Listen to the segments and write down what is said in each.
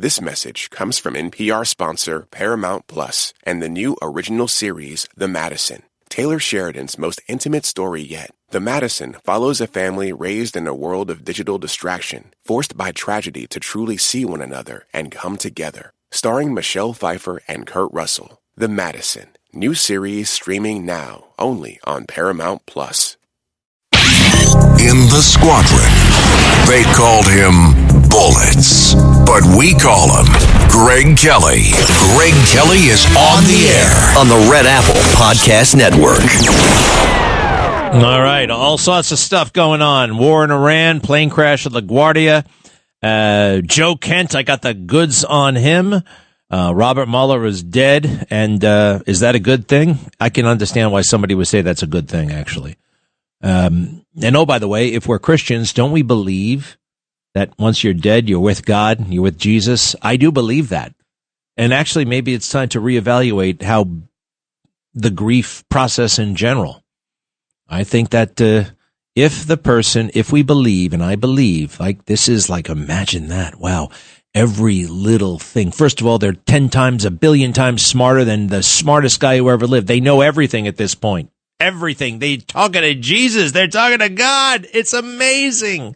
This message comes from NPR sponsor Paramount Plus and the new original series, The Madison. Taylor Sheridan's most intimate story yet. The Madison follows a family raised in a world of digital distraction, forced by tragedy to truly see one another and come together. Starring Michelle Pfeiffer and Kurt Russell. The Madison. New series streaming now, only on Paramount Plus. In the squadron, they called him Bullets, but we call him Greg Kelly. Greg Kelly is on the air on the Red Apple Podcast Network. All right, all sorts of stuff going on. War in Iran, plane crash at LaGuardia. Joe Kent, I got the goods on him. Robert Mueller is dead, and is that a good thing? I can understand why somebody would say that's a good thing, actually. And oh, by the way, if we're Christians, don't we believe that once you're dead, you're with God, you're with Jesus? I do believe that. And actually, maybe it's time to reevaluate how the grief process in general. I think that if we believe, and I believe, like this is like, imagine that. Wow. Every little thing. First of all, they're 10 times, a billion times smarter than the smartest guy who ever lived. They know everything at this point. Everything. They're talking to Jesus. They're talking to God. It's amazing.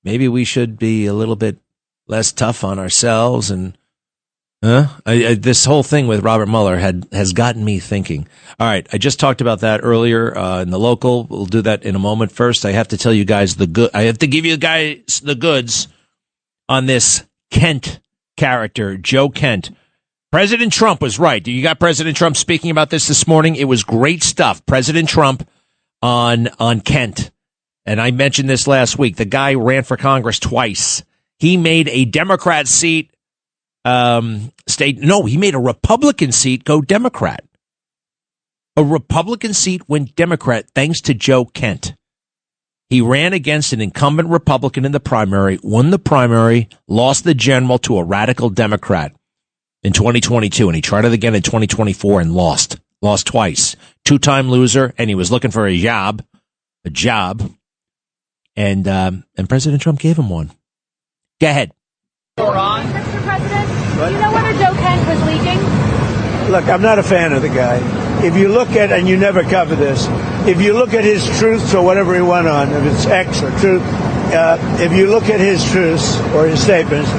Maybe we should be a little bit less tough on ourselves. And this whole thing with Robert Mueller has gotten me thinking. All right, I just talked about that earlier in the local. We'll do that in a moment. First, I have to tell you guys I have to give you guys the goods on this Kent character, Joe Kent. President Trump was right. You got President Trump speaking about this morning. It was great stuff. President Trump on Kent. And I mentioned this last week. The guy ran for Congress twice. He made a Democrat seat he made a Republican seat go Democrat. A Republican seat went Democrat thanks to Joe Kent. He ran against an incumbent Republican in the primary, won the primary, lost the general to a radical Democrat in 2022, and he tried it again in 2024 and lost twice. Two-time loser, and he was looking for a job, and President Trump gave him one. Go ahead. Mr. President, do you know whether Joe Kent was leaking? Look, I'm not a fan of the guy. If you look at, and you never cover this, if you look at his truths or whatever he went on, if it's X or truth, if you look at his truths or his statements,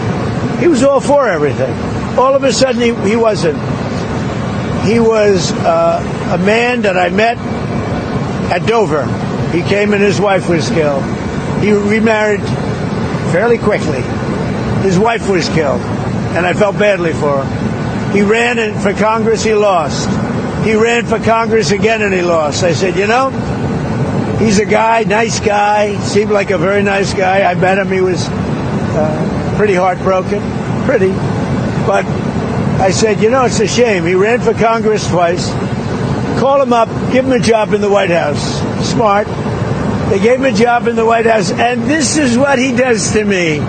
he was all for everything. All of a sudden, he wasn't. He was a man that I met at Dover. He came and his wife was killed. He remarried fairly quickly. His wife was killed, and I felt badly for him. He ran for Congress, he lost. He ran for Congress again, and he lost. I said, he's a guy, nice guy, seemed like a very nice guy. I met him, he was pretty heartbroken, But I said, it's a shame. He ran for Congress twice. Call him up, give him a job in the White House. Smart. They gave him a job in the White House, and this is what he does to me,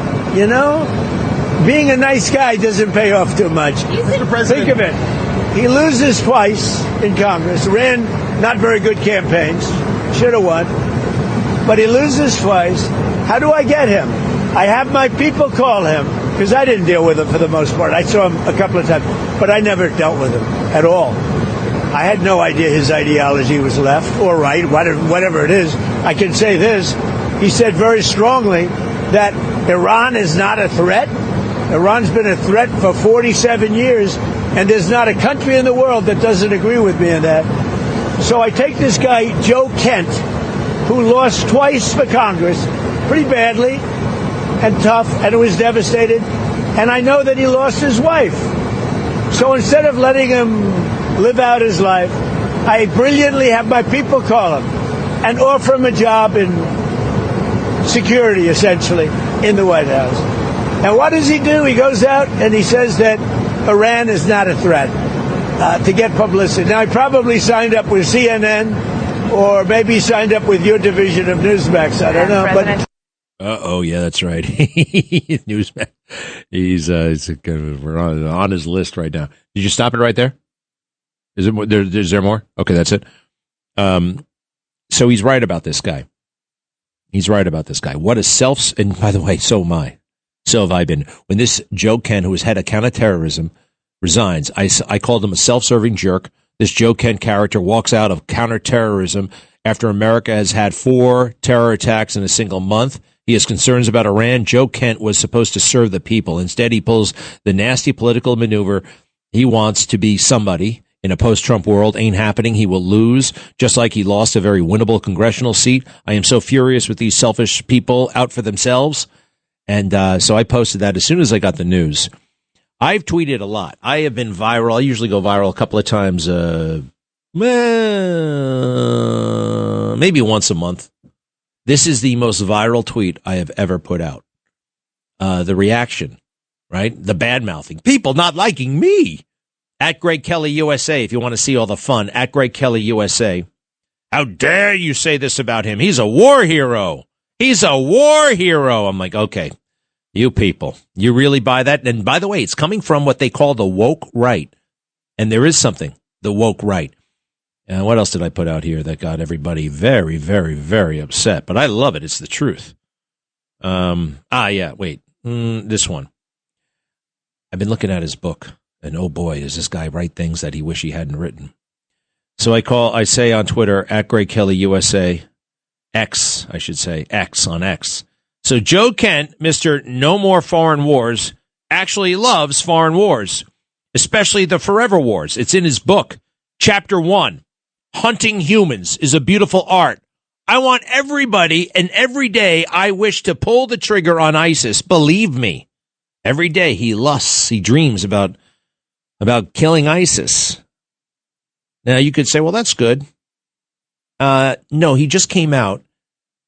Being a nice guy doesn't pay off too much. Mr. President. Think of it. He loses twice in Congress, ran not very good campaigns, should have won, but he loses twice. How do I get him? I have my people call him, because I didn't deal with him for the most part. I saw him a couple of times, but I never dealt with him at all. I had no idea his ideology was left or right, whatever it is. I can say this. He said very strongly that Iran is not a threat. Iran's been a threat for 47 years, and there's not a country in the world that doesn't agree with me on that. So I take this guy, Joe Kent, who lost twice for Congress, pretty badly and tough, and was devastated, and I know that he lost his wife. So instead of letting him live out his life, I brilliantly have my people call him and offer him a job in security, essentially, in the White House. And what does he do? He goes out and he says that Iran is not a threat to get publicity. Now, he probably signed up with CNN or maybe signed up with your division of Newsmax. I don't know. But yeah, that's right. Newsmax. We're on his list right now. Did you stop it right there? Is there more? Okay, that's it. So he's right about this guy. What a and by the way, so am I. So have I been. When this Joe Kent, who was head of counterterrorism, resigns, I called him a self-serving jerk. This Joe Kent character walks out of counterterrorism after America has had 4 terror attacks in a single month. He has concerns about Iran. Joe Kent was supposed to serve the people. Instead, he pulls the nasty political maneuver. He wants to be somebody in a post-Trump world. Ain't happening. He will lose, just like he lost a very winnable congressional seat. I am so furious with these selfish people out for themselves. And so I posted that as soon as I got the news. I've tweeted a lot. I have been viral. I usually go viral a couple of times, maybe once a month. This is the most viral tweet I have ever put out. The reaction, right? The bad-mouthing. People not liking me. At Greg Kelly USA, if you want to see all the fun. At Greg Kelly USA. How dare you say this about him? He's a war hero. He's a war hero. I'm like, okay, you people, you really buy that? And by the way, it's coming from what they call the woke right. And there is something, the woke right. And what else did I put out here that got everybody very, very, very upset? But I love it. It's the truth. This one. I've been looking at his book, and oh boy, does this guy write things that he wish he hadn't written. So I say on Twitter, at Greg Kelly USA, X, I should say, X on X. So Joe Kent, Mr. No More Foreign Wars, actually loves foreign wars, especially the forever wars. It's in his book, Chapter 1. Hunting humans is a beautiful art. I want everybody, and every day I wish to pull the trigger on ISIS. Believe me, every day he lusts, he dreams about killing ISIS. Now you could say, well, that's good. No, he just came out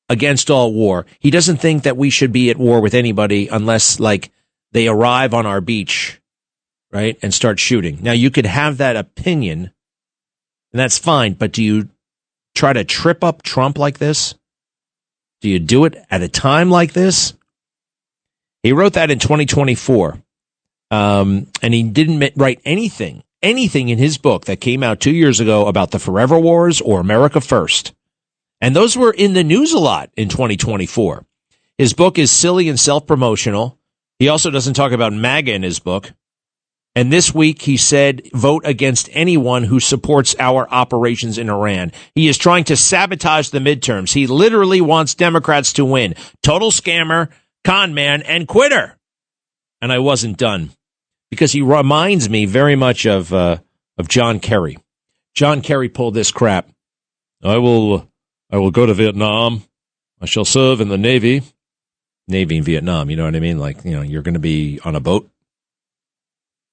against all war. He doesn't think that we should be at war with anybody unless, like, they arrive on our beach, right, and start shooting. Now, you could have that opinion, and that's fine, but do you try to trip up Trump like this? Do you do it at a time like this? He wrote that in 2024, and he didn't write anything in his book that came out 2 years ago about the Forever Wars or America First. And those were in the news a lot in 2024. His book is silly and self-promotional. He also doesn't talk about MAGA in his book. And this week he said, vote against anyone who supports our operations in Iran. He is trying to sabotage the midterms. He literally wants Democrats to win. Total scammer, con man, and quitter. And I wasn't done, because he reminds me very much of John Kerry. John Kerry pulled this crap. I will go to Vietnam. I shall serve in the Navy. Navy in Vietnam, you know what I mean? Like, you're going to be on a boat.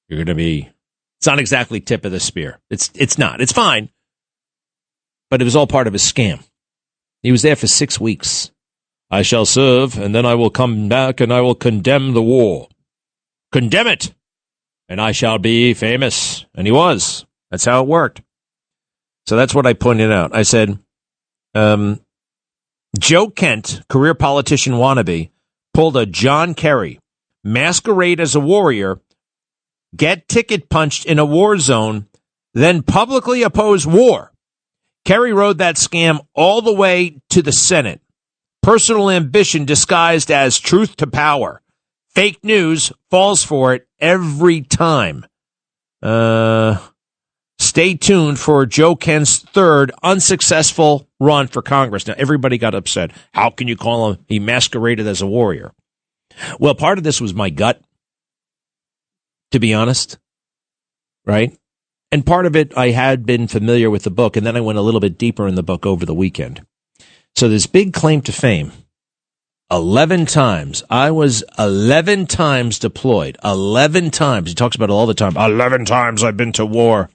You're going to be, it's not exactly tip of the spear. It's not. It's fine. But it was all part of his scam. He was there for 6 weeks. I shall serve, and then I will come back and I will condemn the war. Condemn it! And I shall be famous. And he was. That's how it worked. So that's what I pointed out. I said, Joe Kent, career politician wannabe, pulled a John Kerry, masquerade as a warrior, get ticket punched in a war zone, then publicly oppose war. Kerry rode that scam all the way to the Senate. Personal ambition disguised as truth to power. Fake news falls for it every time. Stay tuned for Joe Kent's third unsuccessful run for Congress. Now, everybody got upset. How can you call him? He masqueraded as a warrior. Well, part of this was my gut, to be honest, right? And part of it, I had been familiar with the book, and then I went a little bit deeper in the book over the weekend. So this big claim to fame, 11 times. I was 11 times deployed. 11 times. He talks about it all the time. 11 times I've been to war.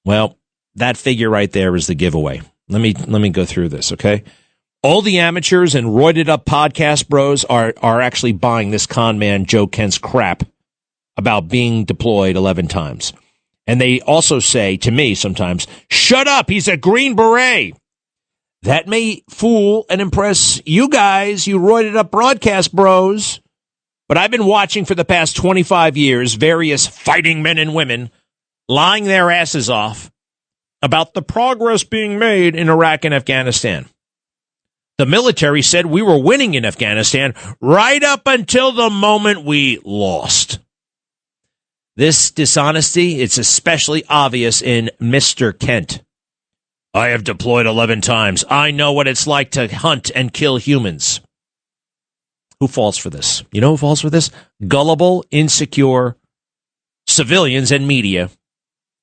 Well, that figure right there is the giveaway. Let me go through this, okay? All the amateurs and roided up podcast bros are actually buying this con man Joe Kent's crap about being deployed 11 times. And they also say to me sometimes, shut up, he's a Green Beret. That may fool and impress you guys, you roided up broadcast bros. But I've been watching for the past 25 years various fighting men and women lying their asses off about the progress being made in Iraq and Afghanistan. The military said we were winning in Afghanistan right up until the moment we lost. This dishonesty, it's especially obvious in Mr. Kent. I have deployed 11 times. I know what it's like to hunt and kill humans. Who falls for this? You know who falls for this? Gullible, insecure civilians and media.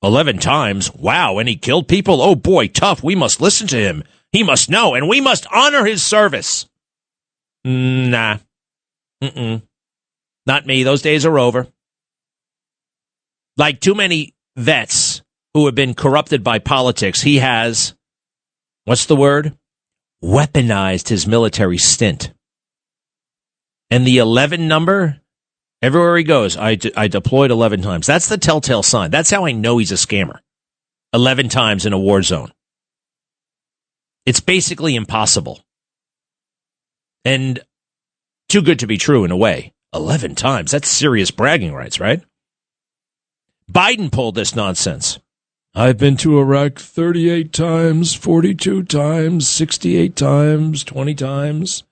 11 times? Wow, and he killed people? Oh boy, tough. We must listen to him. He must know, and we must honor his service. Nah. Not me. Those days are over. Like too many vets who have been corrupted by politics, he has, what's the word? Weaponized his military stint. And the 11 number, everywhere he goes, I deployed 11 times. That's the telltale sign. That's how I know he's a scammer. 11 times in a war zone. It's basically impossible. And too good to be true in a way. 11 times. That's serious bragging rights, right? Biden pulled this nonsense. I've been to Iraq 38 times, 42 times, 68 times, 20 times.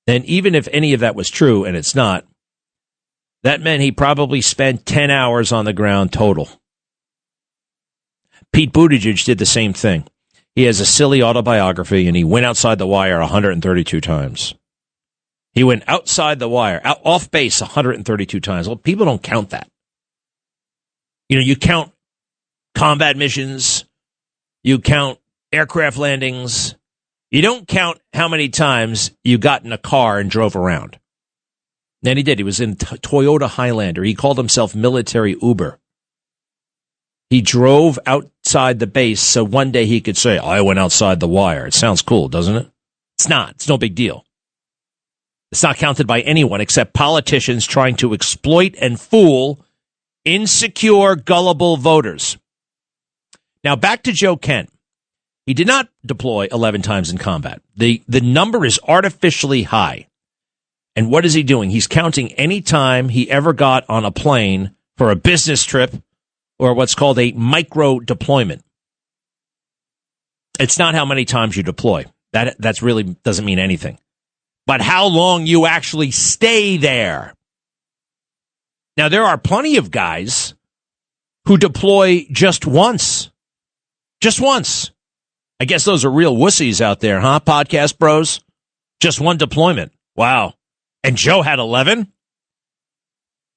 And even if any of that was true, and it's not, that meant he probably spent 10 hours on the ground total. Pete Buttigieg did the same thing. He has a silly autobiography, and he went outside the wire 132 times. He went outside the wire, off base 132 times. Well, people don't count that. You know, you count combat missions, you count aircraft landings, you don't count how many times you got in a car and drove around. And he did. He was in Toyota Highlander. He called himself military Uber. He drove outside the base so one day he could say, I went outside the wire. It sounds cool, doesn't it? It's not. It's no big deal. It's not counted by anyone except politicians trying to exploit and fool insecure, gullible voters. Now, back to Joe Kent. He did not deploy 11 times in combat. The number is artificially high. And what is he doing? He's counting any time he ever got on a plane for a business trip or what's called a micro deployment. It's not how many times you deploy. That's really doesn't mean anything. But how long you actually stay there. Now, there are plenty of guys who deploy just once. Just once. I guess those are real wussies out there, huh, podcast bros? Just one deployment. Wow. And Joe had 11?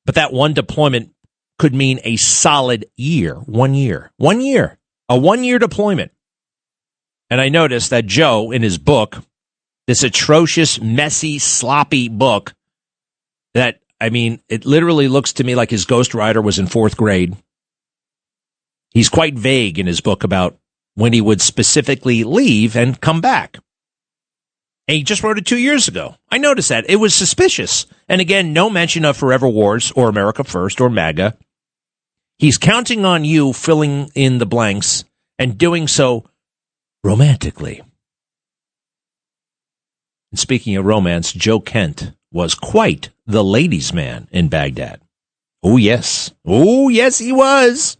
But that one deployment could mean a solid year. 1 year. 1 year. A 1 year deployment. And I noticed that Joe, in his book, this atrocious, messy, sloppy book that, I mean, it literally looks to me like his ghostwriter was in fourth grade. He's quite vague in his book about when he would specifically leave and come back. And he just wrote it 2 years ago. I noticed that. It was suspicious. And again, no mention of Forever Wars or America First or MAGA. He's counting on you filling in the blanks and doing so romantically. And speaking of romance, Joe Kent was quite the ladies' man in Baghdad. Oh, yes. Oh, yes, he was.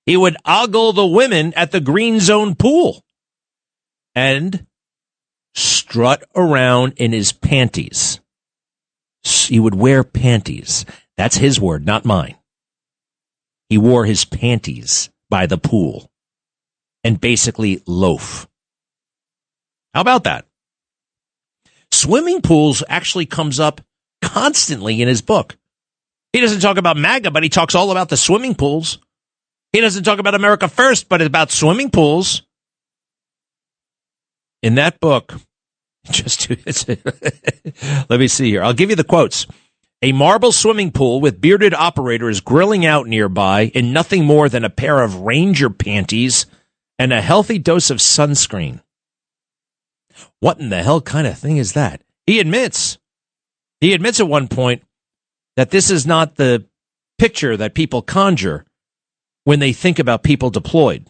He would ogle the women at the Green Zone pool and strut around in his panties. He would wear panties. That's his word, not mine. He wore his panties by the pool and basically loaf. How about that? Swimming pools actually comes up constantly in his book. He doesn't talk about MAGA, but he talks all about the swimming pools. He doesn't talk about America First, but about swimming pools. In that book, let me see here. I'll give you the quotes. A marble swimming pool with bearded operators grilling out nearby in nothing more than a pair of Ranger panties and a healthy dose of sunscreen. What in the hell kind of thing is that? He admits at one point that this is not the picture that people conjure when they think about people deployed.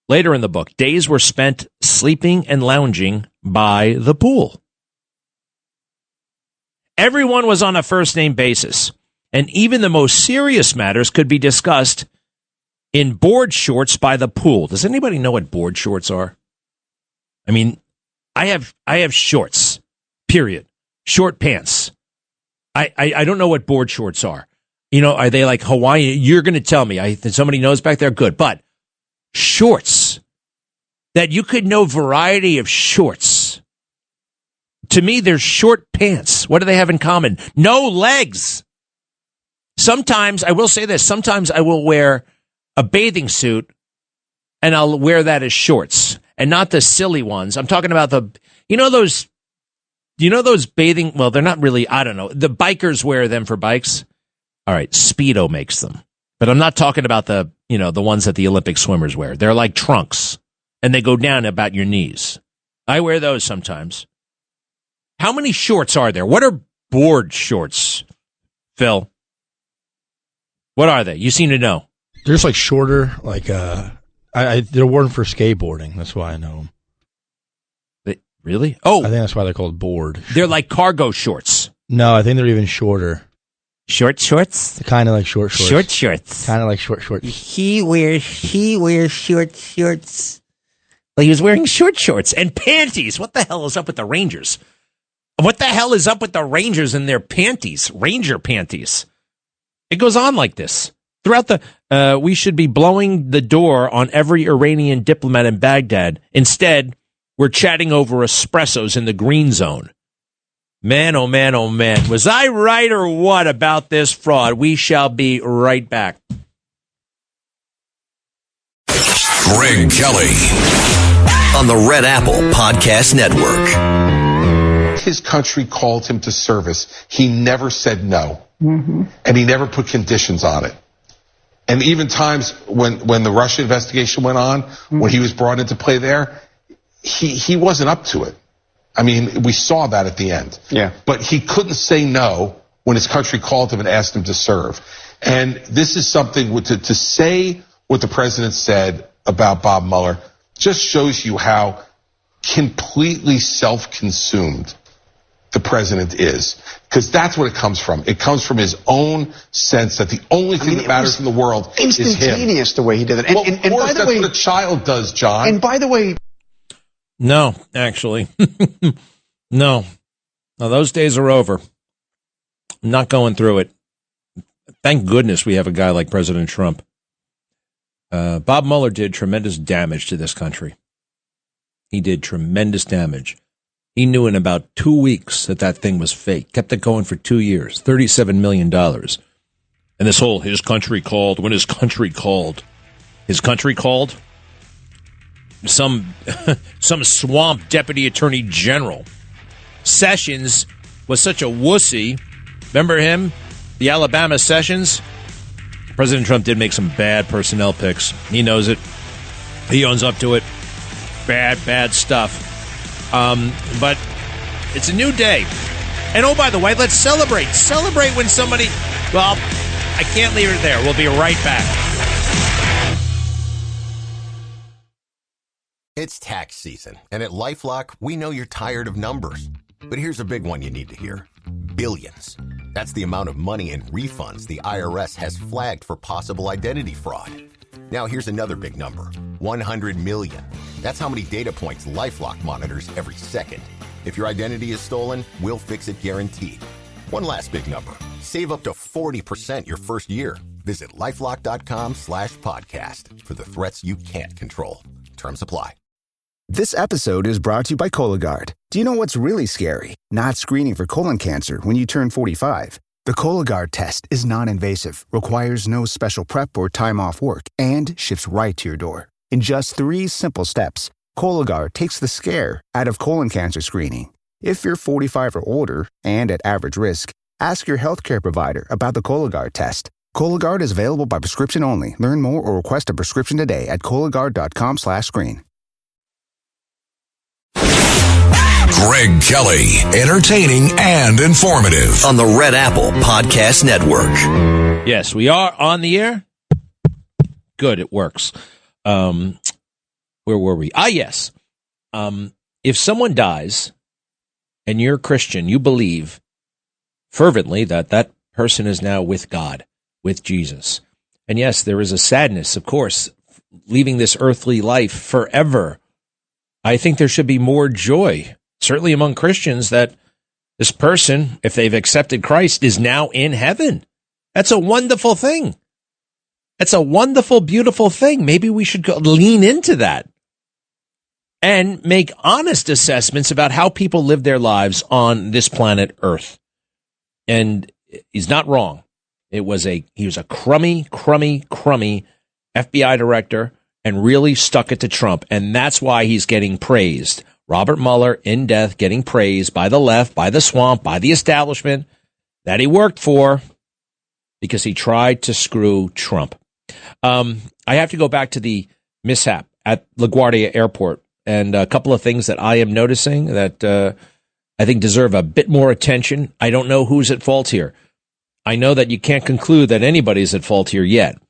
Later in the book, days were spent sleeping and lounging by the pool. Everyone was on a first-name basis, and even the most serious matters could be discussed in board shorts by the pool. Does anybody know what board shorts are? I mean, I have shorts, period. Short pants. I don't know what board shorts are. Are they like Hawaiian? You're going to tell me. Somebody knows back there? Good. But shorts, that you could know variety of shorts. To me, they're short pants. What do they have in common? No legs. Sometimes, I will say this, sometimes I will wear a bathing suit and I'll wear that as shorts and not the silly ones. I'm talking about those bathing, well, they're not really, I don't know. The bikers wear them for bikes. All right, Speedo makes them. But I'm not talking about the ones that the Olympic swimmers wear. They're like trunks and they go down about your knees. I wear those sometimes. How many shorts are there? What are board shorts, Phil? What are they? You seem to know. They're just like shorter, like they're worn for skateboarding. That's why I know them. Really? Oh, I think that's why they're called board. They're like cargo shorts. No, I think they're even shorter. Short shorts? They're kind of like short shorts. Short shorts. Kind of like short shorts. He wears short shorts. Well, he was wearing short shorts and panties. What the hell is up with the Rangers? What the hell is up with the Rangers and their panties? Ranger panties. It goes on like this. Throughout we should be blowing the door on every Iranian diplomat in Baghdad. Instead, we're chatting over espressos in the green zone. Man, oh man, oh man. Was I right or what about this fraud? We shall be right back. Greg Kelly on the Red Apple Podcast Network. His country called him to service. He never said no. Mm-hmm. And he never put conditions on it. And even times when the Russia investigation went on, when he was brought into play there, he wasn't up to it. I mean, we saw that at the end. Yeah. But he couldn't say no when his country called him and asked him to serve. And this is something to say what the president said about Bob Mueller just shows you how completely self-consumed the president is, because that's what it comes from. It comes from his own sense that the only thing that matters in the world is him. Instantaneous the way he did it. And of course, that's what a child does, John. And by the way... No, actually. No, those days are over. I'm not going through it. Thank goodness we have a guy like President Trump. Bob Mueller did tremendous damage to this country. He did tremendous damage. He knew in about 2 weeks that thing was fake. Kept it going for 2 years, $37 million. And this whole, his country called, when his country called. His country called? Some swamp deputy attorney general. Sessions was such a wussy. Remember him? The Alabama Sessions? President Trump did make some bad personnel picks. He knows it. He owns up to it. Bad stuff. But it's a new day. And oh, by the way, let's celebrate. Celebrate when somebody... Well, I can't leave it there. We'll be right back. It's tax season, and at LifeLock, we know you're tired of numbers. But here's a big one you need to hear. Billions. That's the amount of money in refunds the IRS has flagged for possible identity fraud. Now here's another big number. 100 million. That's how many data points LifeLock monitors every second. If your identity is stolen, we'll fix it guaranteed. One last big number. Save up to 40% your first year. Visit LifeLock.com/podcast for the threats you can't control. Terms apply. This episode is brought to you by Cologuard. Do you know what's really scary? Not screening for colon cancer when you turn 45. The Cologuard test is non-invasive, requires no special prep or time off work, and ships right to your door. In just 3 simple steps, Cologuard takes the scare out of colon cancer screening. If you're 45 or older and at average risk, ask your healthcare provider about the Cologuard test. Cologuard is available by prescription only. Learn more or request a prescription today at Cologuard.com/screen. Greg Kelly, entertaining and informative on the Red Apple Podcast Network. Yes, we are on the air. Good, it works. Where were we? Yes. If someone dies and you're a Christian, you believe fervently that person is now with God, with Jesus. And yes, there is a sadness, of course, leaving this earthly life forever. I think there should be more joy, certainly among Christians, that this person, if they've accepted Christ, is now in heaven. That's a wonderful thing. That's a wonderful, beautiful thing. Maybe we should lean into that and make honest assessments about how people live their lives on this planet Earth. And he's not wrong. He was a crummy FBI director and really stuck it to Trump. And that's why he's getting praised. Robert Mueller in death, getting praised by the left, by the swamp, by the establishment that he worked for because he tried to screw Trump. I have to go back to the mishap at LaGuardia Airport and a couple of things that I am noticing that I think deserve a bit more attention. I don't know who's at fault here. I know that you can't conclude that anybody's at fault here yet.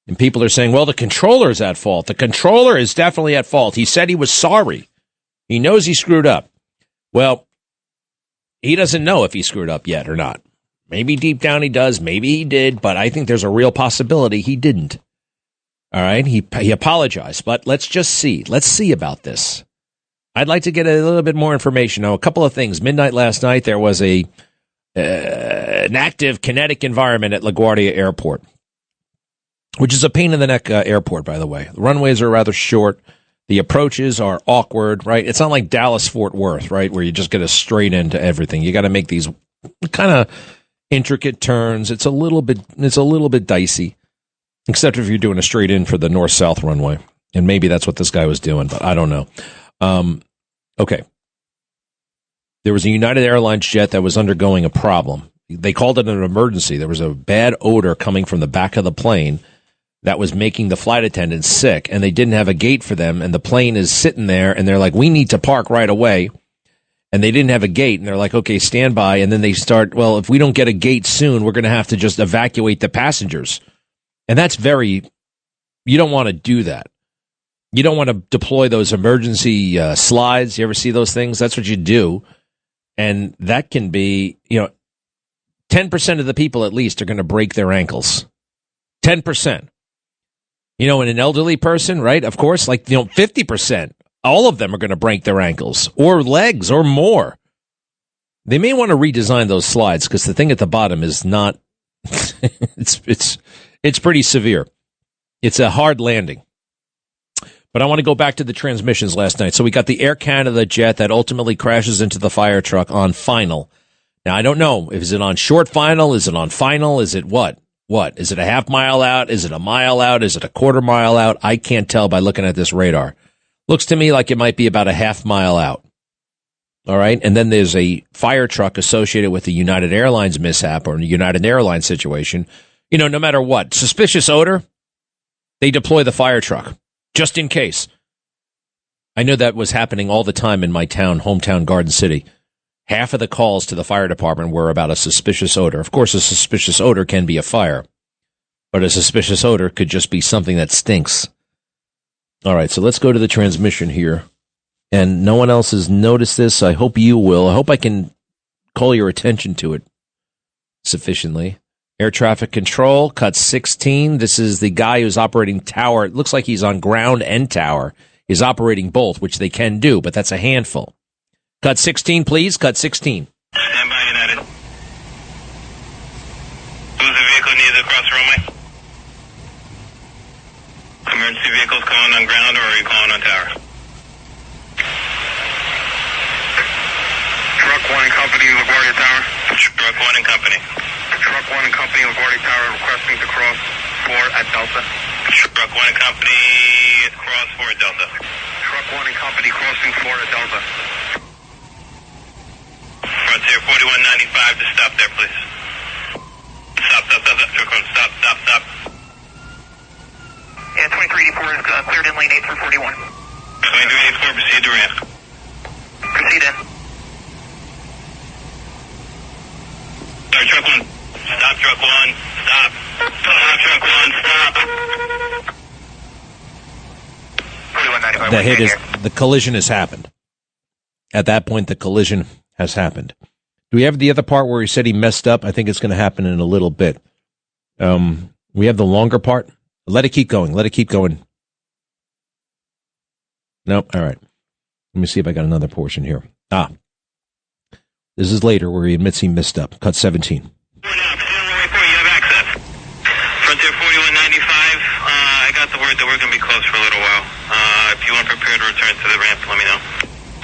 And people are saying, well, the controller's at fault. The controller is definitely at fault. He said he was sorry. He knows he screwed up. Well, he doesn't know if he screwed up yet or not. Maybe deep down he does. Maybe he did. But I think there's a real possibility he didn't. All right. He apologized. But let's just see. Let's see about this. I'd like to get a little bit more information. Now, a couple of things. Midnight last night, there was an active kinetic environment at LaGuardia Airport, which is a pain in the neck airport, by the way. The runways are rather short. The approaches are awkward, right? It's not like Dallas-Fort Worth, right, where you just get a straight into everything. You got to make these kind of intricate turns. It's a little bit dicey, except if you're doing a straight in for the north-south runway. And maybe that's what this guy was doing, but I don't know. Okay. There was a United Airlines jet that was undergoing a problem. They called it an emergency. There was a bad odor coming from the back of the plane that was making the flight attendants sick, and they didn't have a gate for them, and the plane is sitting there, and they're like, we need to park right away. And they didn't have a gate, and they're like, okay, stand by. And then they start, well, if we don't get a gate soon, we're going to have to just evacuate the passengers. And that's you don't want to do that. You don't want to deploy those emergency slides. You ever see those things? That's what you do. And that can be, 10% of the people at least are going to break their ankles. 10%. In an elderly person, right? Of course, 50%. All of them are going to break their ankles or legs or more. They may want to redesign those slides because the thing at the bottom is not, it's pretty severe. It's a hard landing. But I want to go back to the transmissions last night. So we got the Air Canada jet that ultimately crashes into the fire truck on final. Now, I don't know. Is it on short final? Is it on final? Is it what? What? Is it a half mile out? Is it a mile out? Is it a quarter mile out? I can't tell by looking at this radar. Looks to me like it might be about a half mile out. All right. And then there's a fire truck associated with the United Airlines mishap or the United Airlines situation. No matter what, suspicious odor, they deploy the fire truck. Just in case. I know that was happening all the time in my hometown, Garden City. Half of the calls to the fire department were about a suspicious odor. Of course, a suspicious odor can be a fire, but a suspicious odor could just be something that stinks. All right, so let's go to the transmission here. And no one else has noticed this. I hope you will. I hope I can call your attention to it sufficiently. Air traffic control, cut 16. This is the guy who's operating tower. It looks like he's on ground and tower. He's operating both, which they can do, but that's a handful. Cut 16, please. Cut 16. Stand by, United. Who's the vehicle needed across the runway? Emergency vehicles calling on ground, or are you calling on tower? Truck 1 and Company, LaGuardia Tower. Truck 1 and Company. Truck 1 and Company, LaGuardia Tower, requesting to cross 4 at Delta. Truck 1 and Company, cross 4 at Delta. Truck 1 and Company, crossing 4 at Delta. Frontier 4195 to stop there, please. Stop. Truck 1, stop. Yeah, 2384 is cleared in lane 8 for 41. 2384, proceed to ramp. Proceed in. Sorry, Truck 1. Stop, Truck 1. Stop. Stop, Truck 1. Stop. 4195. The collision has happened. At that point, the collision has happened. Do we have the other part where he said he messed up? I think it's going to happen in a little bit. We have the longer part. Let it keep going. Nope. All right. Let me see if I got another portion here. This is later where he admits he missed up. Cut 17. Frontier 4195, I got the word that we're going to be closed for a little while. If you aren't prepared to return to the ramp, let me know.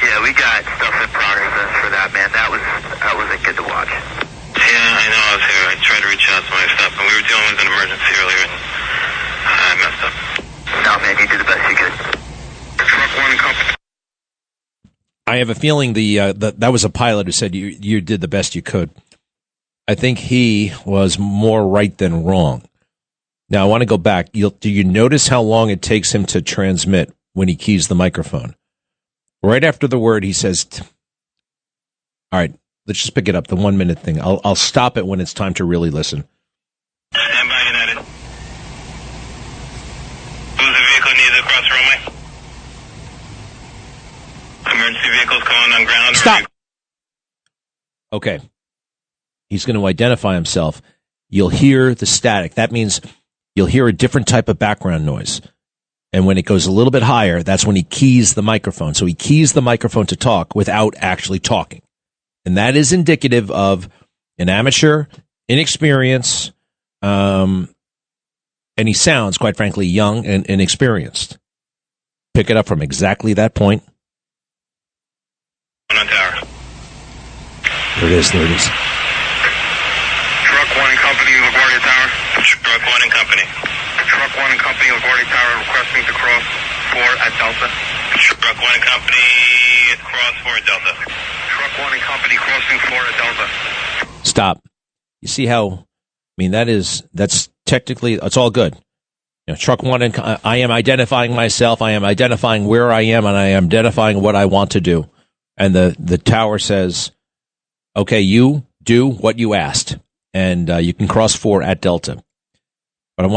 Yeah, we got stuff in progress for that, man. That wasn't good to watch. Yeah, I know I was here. I tried to reach out to my stuff, and we were dealing with an emergency earlier, and I messed up. No, man, you did the best you could. Truck 1 and company. I have a feeling that was a pilot who said you did the best you could. I think he was more right than wrong. Now, I want to go back. Do you notice how long it takes him to transmit when he keys the microphone? Right after the word, he says, all right, let's just pick it up, the 1 minute thing. I'll stop it when it's time to really listen. Stand by, United. Who's the vehicle needed across the runway? Emergency vehicles calling on ground. Stop. Okay. He's going to identify himself. You'll hear the static. That means you'll hear a different type of background noise. And when it goes a little bit higher, that's when he keys the microphone. So he keys the microphone to talk without actually talking. And that is indicative of an amateur, inexperience, and he sounds, quite frankly, young and inexperienced. Pick it up from exactly that point. On tower. There it is. Truck 1 and company, LaGuardia Tower. Truck 1 and company. Truck 1 and company, LaGuardia Tower, requesting to cross 4 at Delta. Truck 1 and company, cross 4 at Delta. Truck 1 and company, crossing 4 at Delta. Stop. You see how, that's technically, it's all good. You know, Truck 1 and I am identifying myself, I am identifying where I am, and I am identifying what I want to do. And the tower says, okay, you do what you asked, and you can cross 4 at Delta. But I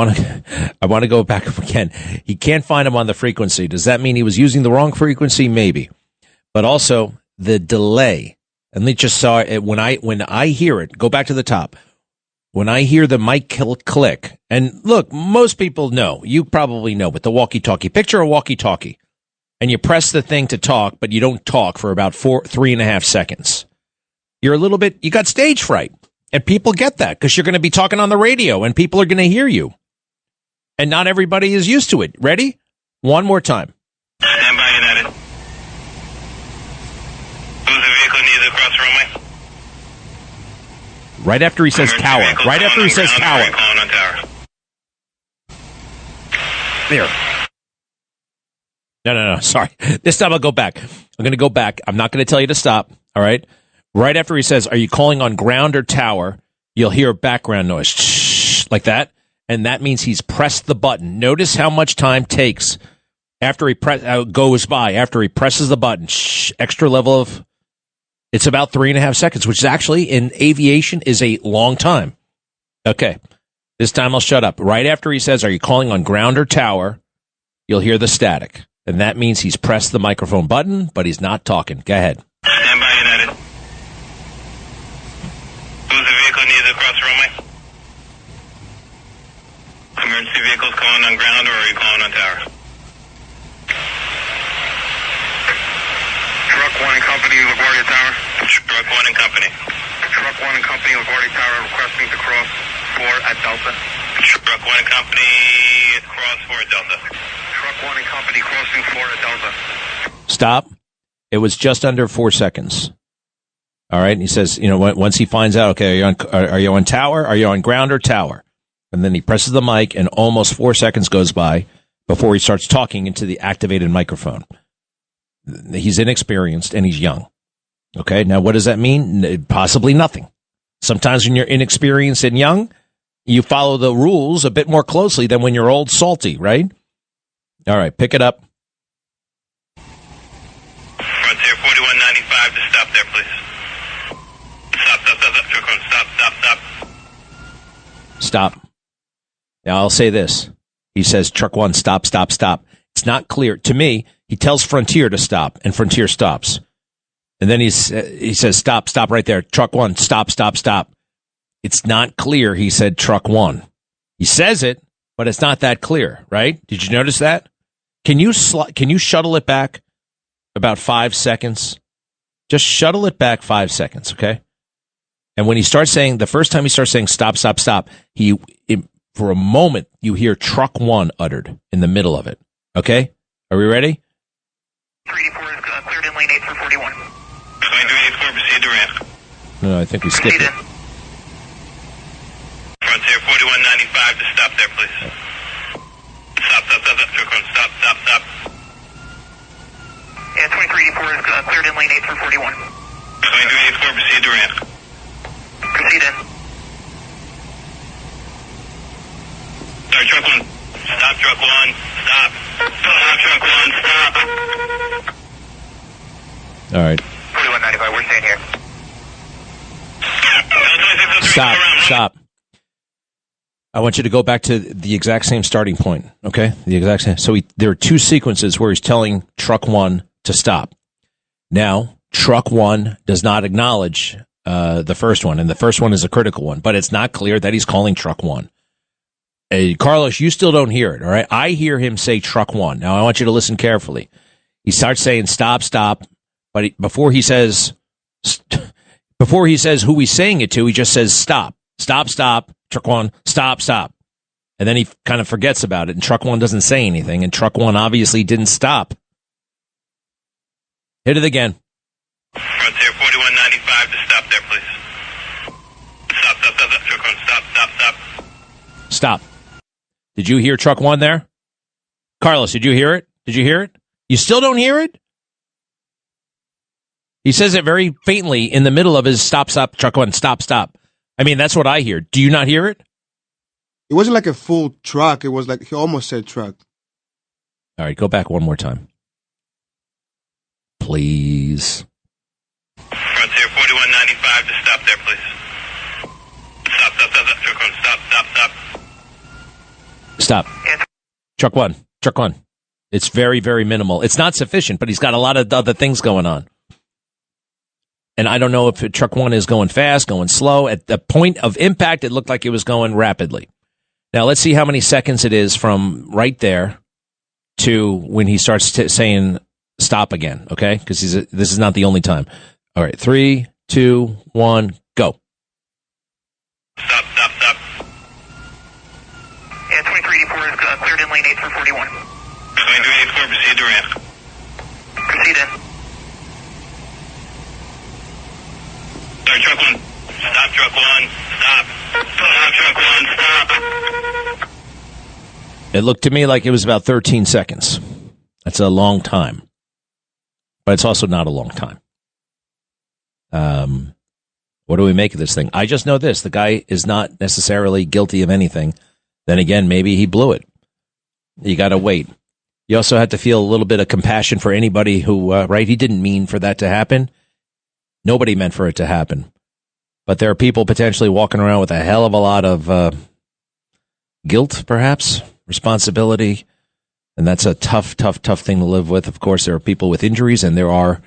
want to go back again. He can't find him on the frequency. Does that mean he was using the wrong frequency? Maybe. But also the delay. And they just saw it when I hear it. Go back to the top. When I hear the mic click, and look, most people know. You probably know, but the walkie-talkie. Picture a walkie-talkie, and you press the thing to talk, but you don't talk for about 3.5 seconds. You're a little bit. You got stage fright. And people get that because you're going to be talking on the radio and people are going to hear you. And not everybody is used to it. Ready? One more time. Stand by, United. Who's the vehicle needed across the runway? Right after he says tower. Right after he says tower. Calling on tower. There. No. Sorry. This time I'll go back. I'm going to go back. I'm not going to tell you to stop. All right? Right after he says, are you calling on ground or tower? You'll hear background noise. Shh, like that. And that means he's pressed the button. Notice how much time takes after he goes by, after he presses the button. Shh, extra level of, it's about 3.5 seconds, which is actually in aviation is a long time. Okay. This time I'll shut up. Right after he says, are you calling on ground or tower? You'll hear the static. And that means he's pressed the microphone button, but he's not talking. Go ahead. Stand by, United. Who's the vehicle needed across the runway? Emergency vehicles calling on ground, or are you calling on tower? Truck 1 and company, LaGuardia Tower. Truck 1 and company. Truck 1 and company, LaGuardia Tower, requesting to cross 4 at Delta. Truck 1 and company, cross 4 at Delta. Truck 1 and company, crossing 4 at Delta. Stop. It was just under 4 seconds. All right. And he says, once he finds out, okay, are you on tower? Are you on ground or tower? And then he presses the mic and almost 4 seconds goes by before he starts talking into the activated microphone. He's inexperienced and he's young. Okay. Now, what does that mean? Possibly nothing. Sometimes when you're inexperienced and young, you follow the rules a bit more closely than when you're old salty, right? All right. Pick it up. Frontier 4195, just stop there, please. Stop. Now, I'll say this. He says, Truck 1, stop. It's not clear. To me, he tells Frontier to stop, and Frontier stops. And then he says, stop right there. Truck 1, stop. It's not clear he said Truck 1. He says it, but it's not that clear, right? Did you notice that? Can you shuttle it back? about 5 seconds. Just shuttle it back 5 seconds, okay? And when he starts saying, the first time he starts saying stop, stop, stop, for a moment, you hear truck one uttered in the middle of it. Okay? Are we ready? 384 is cleared in lane 8 for 41. 2384, proceed to ramp. No, I think we skipped it. Frontier 4195 to stop there, please. Stop, truck one, stop. Yeah, 2384 is cleared in lane 8 for 41. 2384, proceed to ramp. Proceed in. Sorry, truck one. Stop, truck one. Stop. Stop, truck one. Stop. All right. 4195, we're staying here. Stop. I want you to go back to the exact same starting point, okay? The exact same. So there are two sequences where he's telling truck one to stop. Now, truck one does not acknowledge the first one, and the first one is a critical one, but it's not clear that he's calling truck one. Carlos, you still don't hear it, all right? I hear him say truck one. Now, I want you to listen carefully. He starts saying stop, but before he says who he's saying it to, he just says stop, truck one, stop. And then he kind of forgets about it, and truck one doesn't say anything, and truck one obviously didn't stop. Hit it again. Frontier 4195 to stop there, please. Stop, truck one, stop. Stop. Did you hear truck one there? Carlos, did you hear it? You still don't hear it? He says it very faintly in the middle of his stop, truck one, stop. I mean, that's what I hear. Do you not hear it? It wasn't like a full truck. It was like he almost said truck. All right, go back one more time. Please. Frontier 4195 to stop there, please. Stop, truck one, stop. Stop. Truck one. It's very, very minimal. It's not sufficient, but he's got a lot of other things going on. And I don't know if truck one is going fast, going slow. At the point of impact, it looked like it was going rapidly. Now, let's see how many seconds it is from right there to when he starts saying stop again, okay? Because this is not the only time. All right, 3, 2, 1, go. Stop. Yeah, 2384 is cleared in lane 8 for 41. 2384, proceed to ramp. Proceed in. Sorry, truck one. Stop, truck one. Stop. Stop, truck one. Stop. It looked to me like it was about 13 seconds. That's a long time. But it's also not a long time. What do we make of this thing? I just know this. The guy is not necessarily guilty of anything. Then again, maybe he blew it. You got to wait. You also have to feel a little bit of compassion for anybody who, right? He didn't mean for that to happen. Nobody meant for it to happen. But there are people potentially walking around with a hell of a lot of guilt, perhaps, responsibility. And that's a tough thing to live with. Of course, there are people with injuries, and there are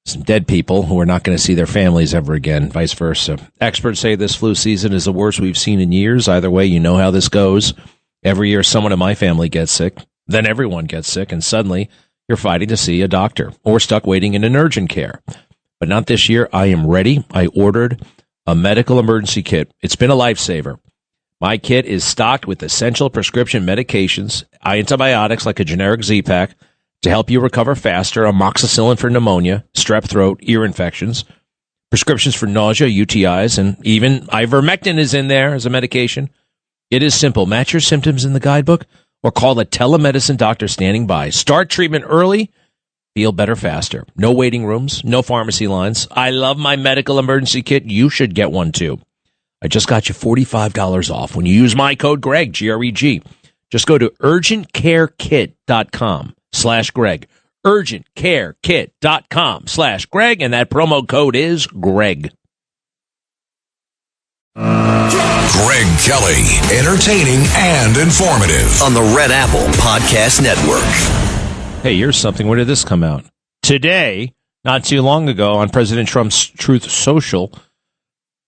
some dead people who are not going to see their families ever again, vice versa. Experts say this flu season is the worst we've seen in years. Either way, you know how this goes. Every year, someone in my family gets sick. Then everyone gets sick, and suddenly you're fighting to see a doctor or stuck waiting in an urgent care. But not this year. I am ready. I ordered a medical emergency kit. It's been a lifesaver. My kit is stocked with essential prescription medications, antibiotics like a generic Z-Pak to help you recover faster, amoxicillin for pneumonia, strep throat, ear infections, prescriptions for nausea, UTIs, and even ivermectin is in there as a medication. It is simple. Match your symptoms in the guidebook or call the telemedicine doctor standing by. Start treatment early. Feel better faster. No waiting rooms, no pharmacy lines. I love my medical emergency kit. You should get one too. I just got you $45 off when you use my code Greg, G-R-E-G. Just go to urgentcarekit.com/Greg. urgentcarekit.com/Greg, and that promo code is Greg. Greg Kelly, entertaining and informative on the Red Apple Podcast Network. Hey, here's something. Where did this come out? Today, not too long ago, on President Trump's Truth Social,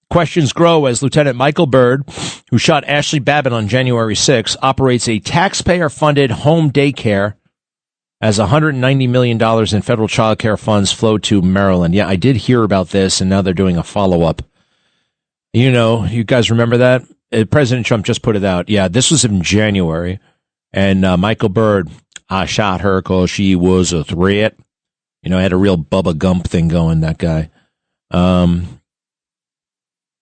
questions grow as Lieutenant Michael Byrd, who shot Ashley Babbitt on January 6, operates a taxpayer-funded home daycare as $190 million in federal child care funds flowed to Maryland. Yeah, I did hear about this, and now they're doing a follow-up. You know, you guys remember that? President Trump just put it out. Yeah, this was in January, and Michael Byrd, I shot her because she was a threat. You know, had a real Bubba Gump thing going, that guy. In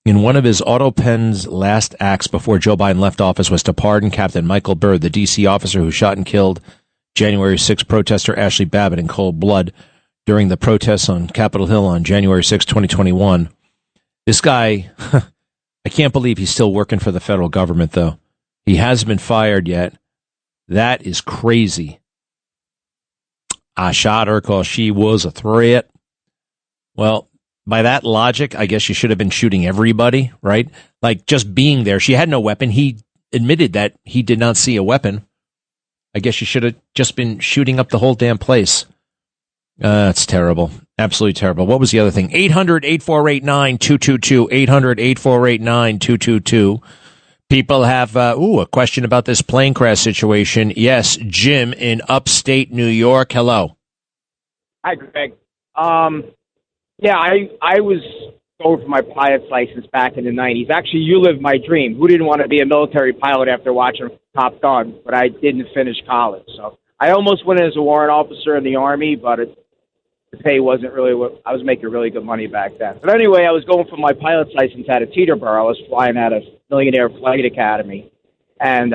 one of his auto pen's last acts before Joe Biden left office was to pardon Captain Michael Byrd, the D.C. officer who shot and killed January 6 protester Ashley Babbitt in cold blood during the protests on Capitol Hill on January 6, 2021. This guy, I can't believe he's still working for the federal government, though. He hasn't been fired yet. That is crazy. I shot her because she was a threat. Well, by that logic, I guess you should have been shooting everybody, right? Like, just being there. She had no weapon. He admitted that he did not see a weapon. I guess you should have just been shooting up the whole damn place. It's terrible. Absolutely terrible. What was the other thing? 800-8489-222. 800-8489-222. People have a question about this plane crash situation. Yes, Jim in upstate New York. Hello. Hi, Greg. Yeah, I was going for my pilot's license back in the 90s. Actually, you lived my dream. Who didn't want to be a military pilot after watching Top Gun? But I didn't finish college. So I almost went as a warrant officer in the Army, but the pay wasn't really what I was making really good money back then. But anyway, I was going for my pilot's license out of Teterboro. I was flying out of Millionaire Flight Academy. And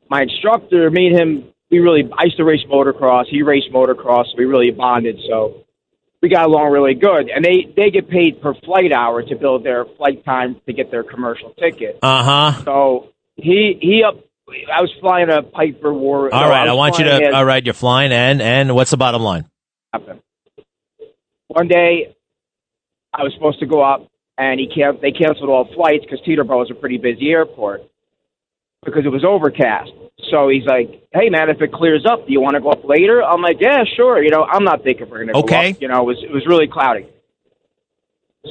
my instructor, me and him, I used to race motocross. He raced motocross. So we really bonded. So we got along really good. And they get paid per flight hour to build their flight time to get their commercial ticket. Uh-huh. So I was flying a Piper War. All right, all right, you're flying, and what's the bottom line? One day, I was supposed to go up, and they canceled all flights because Teterboro is a pretty busy airport because it was overcast. So he's like, hey, man, if it clears up, do you want to go up later? I'm like, yeah, sure. You know, I'm not thinking we're going to go up. You know, it was really cloudy.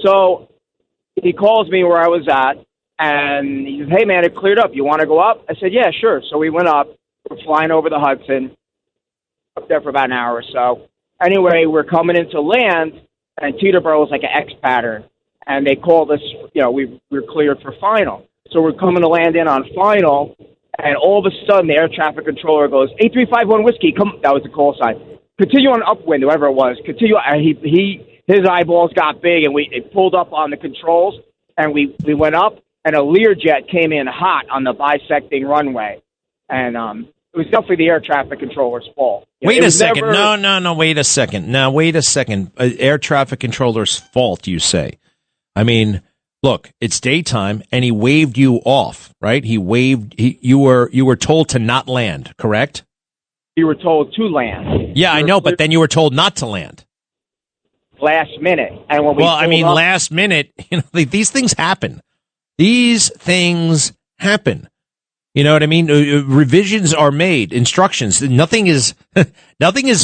So he calls me where I was at, and he says, hey, man, it cleared up. You want to go up? I said, yeah, sure. So we went up. We're flying over the Hudson, up there for about an hour or so. Anyway, we're coming into land, and Teterboro is like an X pattern. And they called us, you know, we were cleared for final. So we're coming to land in on final, and all of a sudden the air traffic controller goes, 8351 Whiskey, come. That was the call sign. Continue on upwind, whoever it was. Continue. And his eyeballs got big, and it pulled up on the controls, and we went up, and a Learjet came in hot on the bisecting runway. And it was definitely the air traffic controller's fault. Wait a second. No, wait a second. Now, wait a second. Air traffic controller's fault, you say? I mean, look, it's daytime, and he waved you off, right? You were told to not land, correct? You were told to land. Yeah, I know, but then you were told not to land. Last minute. And when last minute, you know, these things happen. These things happen. You know what I mean? Revisions are made, instructions. Nothing is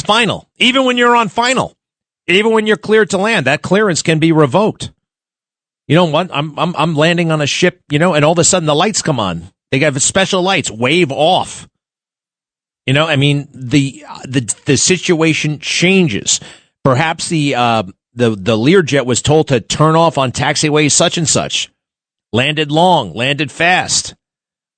final. Even when you're on final, even when you're cleared to land, that clearance can be revoked. You know what? I'm landing on a ship, you know, and all of a sudden the lights come on. They got special lights, wave off. You know, I mean, the situation changes. Perhaps the Learjet was told to turn off on taxiway such and such. Landed long, landed fast.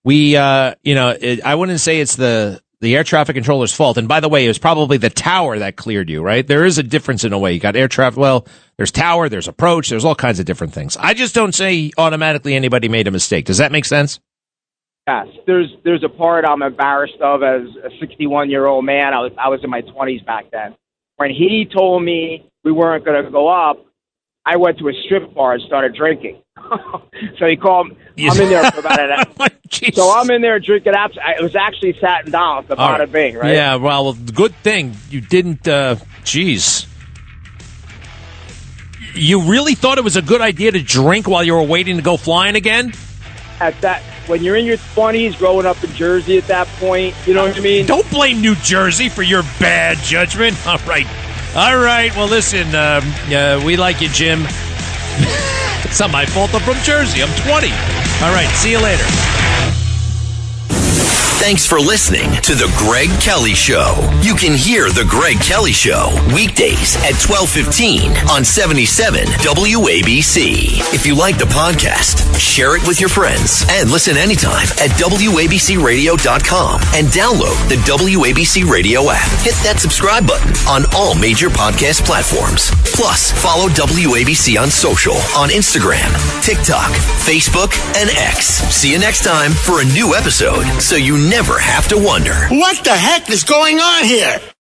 I wouldn't say it's the air traffic controller's fault. And by the way, it was probably the tower that cleared you, right? There is a difference in a way. You got air traffic. Well, there's tower, there's approach, there's all kinds of different things. I just don't say automatically anybody made a mistake. Does that make sense? Yes. There's a part I'm embarrassed of as a 61-year-old man. I was in my 20s back then. When he told me we weren't going to go up, I went to a strip bar and started drinking. So he called me. I'm in there for about an hour. So I'm in there drinking. It was actually satin down at the Bada Bing, right? Yeah, well, good thing you didn't, geez. You really thought it was a good idea to drink while you were waiting to go flying again? When you're in your 20s, growing up in Jersey at that point, you know what I mean? Don't blame New Jersey for your bad judgment. All right. Well, listen, we like you, Jim. It's not my fault. I'm from Jersey. I'm 20. All right. See you later. Thanks for listening to The Greg Kelly Show. You can hear The Greg Kelly Show weekdays at 12:15 on 77 WABC. If you like the podcast, share it with your friends and listen anytime at WABCRadio.com and download the WABC Radio app. Hit that subscribe button on all major podcast platforms. Plus, follow WABC on social on Instagram, TikTok, Facebook, and X. See you next time for a new episode so you never have to wonder. What the heck is going on here?